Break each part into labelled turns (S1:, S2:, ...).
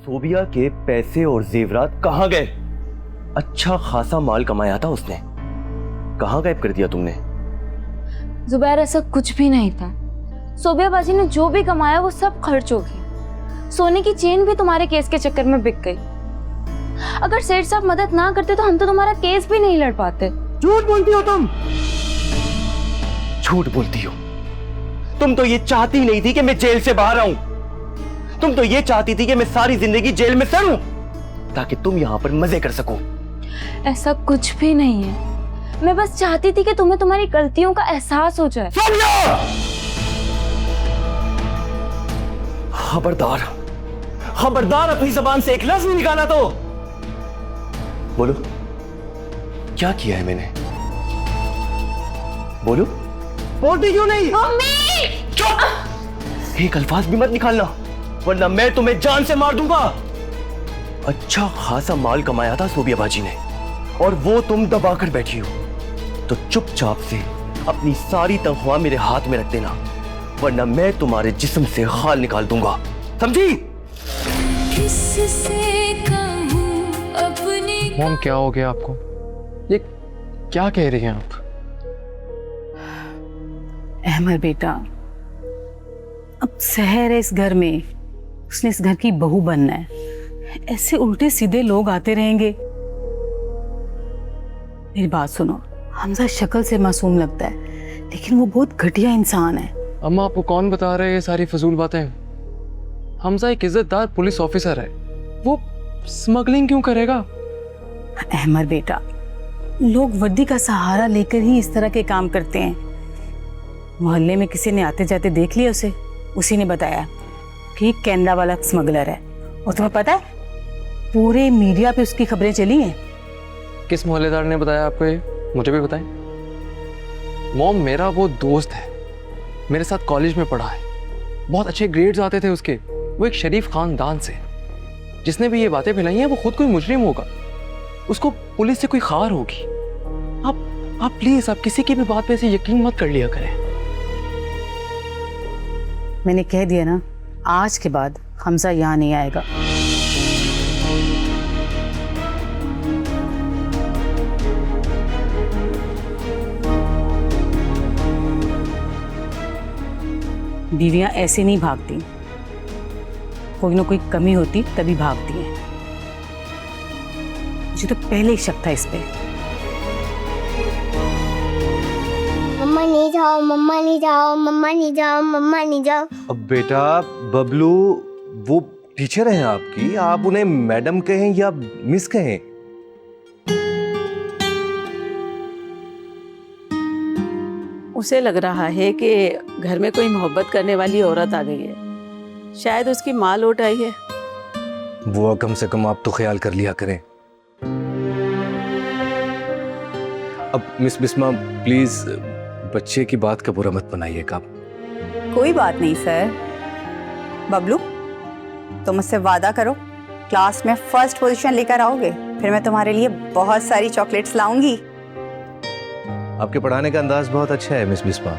S1: सोबिया के पैसे और जेवरात कहाँ गए? अच्छा खासा माल कमाया था उसने, कहाँ गायब कर दिया तुमने?
S2: जुबैर, ऐसा कुछ भी नहीं था। सोबिया बाजी ने जो भी कमाया वो सब खर्च हो गया। सोने की चेन भी तुम्हारे केस के चक्कर में बिक गई। अगर सेठ साहब मदद ना करते तो हम तो तुम्हारा केस भी नहीं लड़ पाते।
S1: झूठ बोलती हो तुम, झूठ बोलती हो। तुम तो ये चाहती नहीं थी कि मैं जेल से बाहर आऊं। तुम तो ये चाहती थी कि मैं सारी जिंदगी जेल में सड़ूं ताकि तुम यहां पर मजे कर सको।
S2: ऐसा कुछ भी नहीं है। मैं बस चाहती थी कि तुम्हें तुम्हारी गलतियों का एहसास हो जाए।
S1: खबरदार, खबरदार, अपनी जबान से एक लफ्ज नहीं निकाला तो। बोलो, क्या किया है मैंने? बोलो, बोलती क्यों नहीं?
S2: मम्मी!
S1: चुप! एक अल्फाज भी मत निकालना वरना मैं तुम्हें जान से मार दूंगा। अच्छा खासा माल कमाया था सोबिया बाजी ने और वो तुम दबा कर बैठी हो, तो चुपचाप से अपनी सारी तनख्वाह मेरे हाथ में रख देना वरना मैं तुम्हारे जिस्म से खाल निकाल दूंगा, समझी?
S3: मॉम, क्या हो गया आपको? ये क्या कह रही हैं आप?
S4: अहमद बेटा, अब सहर है इस घर में, उसने इस घर की बहू बनना है। ऐसे उल्टे सीधे लोग आते रहेंगे। मेरी बात सुनो, हमजा शक्ल से मासूम लगता है लेकिन वो बहुत घटिया इंसान है।
S3: अम्मा, आपको कौन बता रहे हैं ये सारी फजूल बातें? हमजा एक इज्जतदार पुलिस ऑफिसर है, वो स्मगलिंग क्यों करेगा?
S4: अहमद बेटा, लोग वर्दी का सहारा लेकर ही इस तरह के काम करते हैं। मोहल्ले में किसी ने आते जाते देख लिया उसे, उसी ने बताया कि ये कनाडा वाला स्मगलर है। और तुम्हें पता है पूरे मीडिया पे उसकी खबरें चली हैं।
S3: किस मोहल्लेदार ने बताया आपको ये? मुझे भी बताएं। मॉम, मेरा वो दोस्त है, मेरे साथ कॉलेज में पढ़ा है, बहुत अच्छे ग्रेड्स आते थे उसके। वो एक शरीफ खानदान से। जिसने भी ये बातें फैलाई हैं वो खुद कोई मुजरिम होगा, उसको पुलिस से कोई खार होगी। आप प्लीज, आप किसी की भी बात पे ऐसे यकीन मत कर लिया करें।
S4: मैंने कह दिया ना, आज के बाद हमजा यहाँ नहीं आएगा। बीवियां ऐसे नहीं भागती, कोई ना कोई कमी होती तभी भागती हैं। मुझे तो पहले ही शक था इस पे।
S5: मम्मा नहीं जाओ, मम्मा नहीं जाओ, मम्मा नहीं जाओ, मम्मा नहीं जाओ।
S6: अब बेटा बबलू, वो टीचर हैं आपकी, आप उन्हें मैडम कहें या मिस कहें।
S4: उसे लग रहा है कि घर में कोई मोहब्बत करने वाली औरत आ गई है, शायद उसकी माँ लौट आई है।
S6: वो कम से कम आप तो ख्याल कर लिया करें। अब मिस बिस्मा, प्लीज बच्चे की बात का बुरा मत बनाइएगा।
S7: कोई बात नहीं सर। बबलू, तुम मुझसे वादा करो क्लास में फर्स्ट पोजीशन लेकर आओगे, फिर मैं तुम्हारे लिए बहुत सारी चॉकलेट्स लाऊंगी।
S6: आपके पढ़ाने का अंदाज बहुत अच्छा है मिस बिस्मा,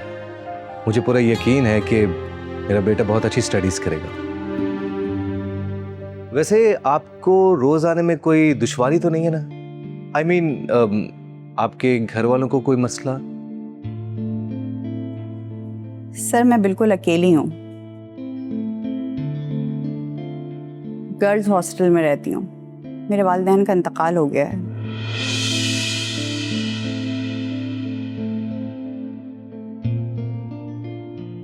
S6: मुझे पूरा यकीन है कि मेरा बेटा बहुत अच्छी स्टडीज करेगा। वैसे आपको रोज आने में कोई दुश्वारी तो नहीं है ना? I mean, आपके घर वालों को कोई मसला?
S7: सर, मैं बिल्कुल अकेली हूँ, गर्ल्स हॉस्टल में रहती हूँ। मेरे वालिदैन का इंतकाल हो गया है।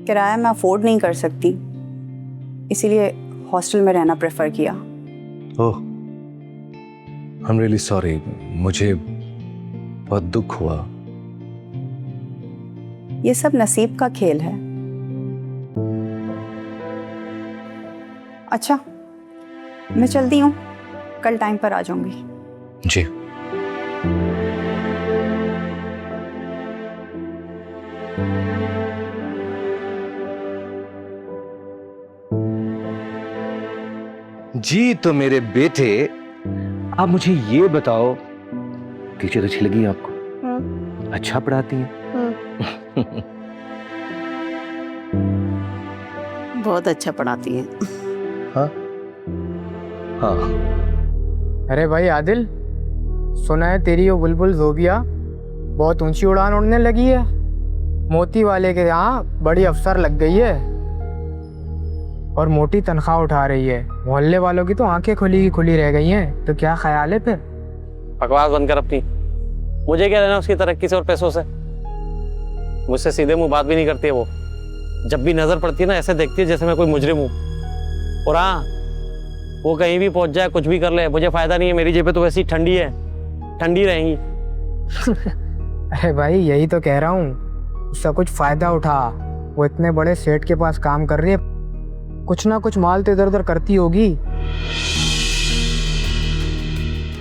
S7: किराया मैं अफोर्ड नहीं कर सकती, इसीलिए हॉस्टल में रहना प्रेफर किया।
S6: ओह, आई एम रियली सॉरी, मुझे बहुत दुख हुआ।
S7: ये सब नसीब का खेल है। अच्छा, मैं चलती हूँ, कल टाइम पर आ जाऊंगी।
S6: जी। जी तो मेरे बेटे, आप मुझे ये बताओ, टीचर अच्छी लगी आपको? अच्छा पढ़ाती हैं?
S4: बहुत अच्छा पढ़ाती हैं।
S6: हाँ, हाँ।
S8: अरे भाई आदिल, सुना है तेरी वो बुलबुल जोबिया बहुत ऊंची उड़ान उड़ने लगी है। मोती वाले के यहाँ बड़ी अफसर लग गई है और मोटी तनख्वाह उठा रही है। मोहल्ले वालों की तो आंखें खुली की खुली रह गई हैं। तो क्या ख्याल है फिर?
S9: बकवास बंद कर अपनी। मुझे क्या लेना उसकी तरक्की से और पैसों से। मुझसे सीधे मुंह बात भी नहीं करती है वो। जब भी नजर पड़ती है ना, ऐसे देखती है जैसे मैं कोई मुजरिम हूँ। और हाँ, वो कहीं भी पहुंच जाए, कुछ भी कर ले, मुझे फायदा नहीं है। मेरी जेबें तो वैसी ठंडी है, ठंडी रहेंगी।
S8: अरे भाई यही तो कह रहा हूँ, उसका कुछ फायदा उठा। वो इतने बड़े सेठ के पास काम कर रही है, कुछ ना कुछ माल तो इधर उधर करती होगी।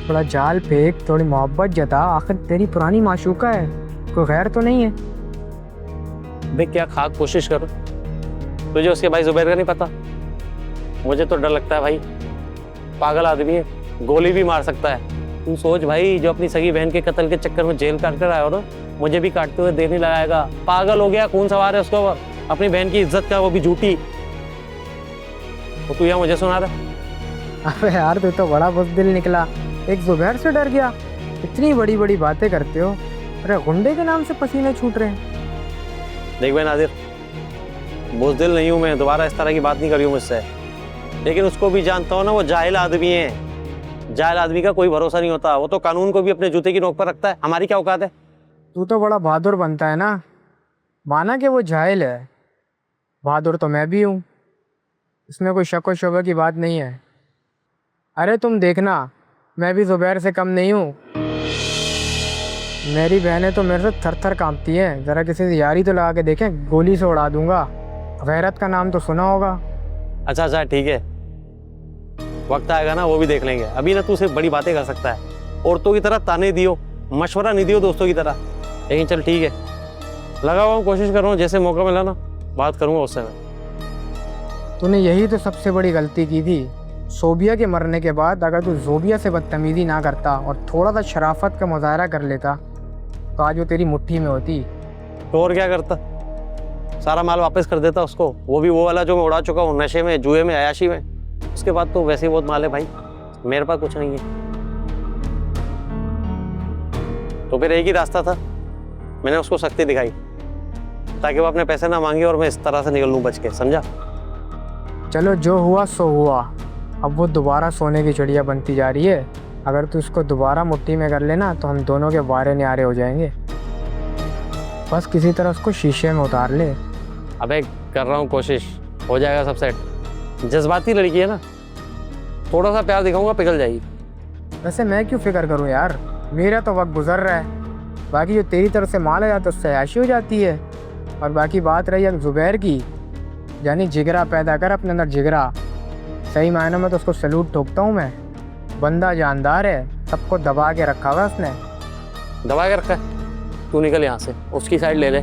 S8: थोड़ा जाल फेंक, थोड़ी मोहब्बत जता। आखिर तेरी पुरानी माशूका है, कोई गैर तो नहीं है?
S9: देख क्या खाक कोशिश करो, तुझे उसके भाई जुबैर का नहीं पता। मुझे तो डर लगता है भाई, पागल आदमी है, गोली भी मार सकता है। तू सोच भाई, जो अपनी सगी बहन के कत्ल के चक्कर में जेल काट कर आया हो ना, मुझे भी काटते हुए देर नहीं लगाएगा। पागल हो गया, खून सवार है उसको, अपनी बहन की इज्जत का, वो भी झूठी। तो तू यहाँ मुझे सुना रहा?
S8: अबे यार तू तो बड़ा बुज़दिल निकला, एक जुबैर से डर गया। इतनी बड़ी बड़ी बातें करते हो। अरे गुंडे के नाम से पसीने छूट रहे हैं।
S9: देख भाई नादिर, बुज़दिल नहीं हूँ मैं, दोबारा इस तरह की बात नहीं करी हूँ मुझसे। लेकिन उसको भी जानता हूँ ना, वो जाहिल आदमी है। जाहिल आदमी का कोई भरोसा नहीं होता। वो तो कानून को भी अपने जूते की नोक पर रखता है। हमारी क्या औकात है?
S8: तू तो बड़ा बहादुर बनता है ना। माना कि वो जाहिल है, बहादुर तो मैं भी हूँ, इसमें कोई शक व शुबा की बात नहीं है। अरे तुम देखना, मैं भी जुबैर से कम नहीं हूँ। मेरी बहनें तो मेरे से थर थर कांपती हैं। ज़रा किसी से यारी तो लगा के देखें, गोली से उड़ा दूंगा। गैरत का नाम तो सुना होगा।
S9: अच्छा अच्छा ठीक है, वक्त आएगा ना, वो भी देख लेंगे। अभी ना तू सिर्फ बड़ी बातें कर सकता है, औरतों की तरह ताने दियो, मशवरा नहीं दियो दोस्तों की तरह। लेकिन चल ठीक है, लगा हुआ हूँ, कोशिश कर रहा हूँ, जैसे मौका मिला ना बात करूँगा उससे मैं।
S8: तूने यही तो सबसे बड़ी गलती की थी। सोबिया के मरने के बाद अगर तू जोबिया से बदतमीजी ना करता और थोड़ा सा शराफत का मुजाहरा कर लेता, तो आज वो तेरी मुट्ठी में होती।
S9: तो और क्या करता? सारा माल वापस कर देता उसको, वो भी वो वाला जो मैं उड़ा चुका हूँ नशे में, जुए में, अयाशी में। उसके बाद तो वैसे ही बहुत माल है भाई, मेरे पास कुछ नहीं है। तो फिर एक ही रास्ता था, मैंने उसको सख्ती दिखाई ताकि वो अपने पैसे ना मांगे और मैं इस तरह से निकल लूँ बच के, समझा?
S8: चलो जो हुआ सो हुआ। अब वो दोबारा सोने की चिड़िया बनती जा रही है। अगर तू उसको दोबारा मुट्ठी में कर लेना तो हम दोनों के वारे न्यारे हो जाएंगे। बस किसी तरह उसको शीशे में उतार ले।
S9: अबे कर रहा हूँ कोशिश, हो जाएगा सब सेट। जज्बाती लड़की है ना, थोड़ा सा प्यार दिखाऊंगा पिघल जाएगी।
S8: वैसे मैं क्यों फिक्र करूँ यार, मेरा तो वक्त गुजर रहा है। बाकी जो तेरी तरफ से माल आ जाता है उससे ऐशी हो जाती है। और बाकी बात रही है जुबैर की, यानी जिगरा पैदा कर अपने अंदर, जिगरा। सही मायनों में तो उसको सैल्यूट ठोकता हूँ मैं। बंदा जानदार है, सबको दबा के रखा हुआ उसने।
S9: दबा के रखा है? तू निकल यहाँ से, उसकी साइड ले ले।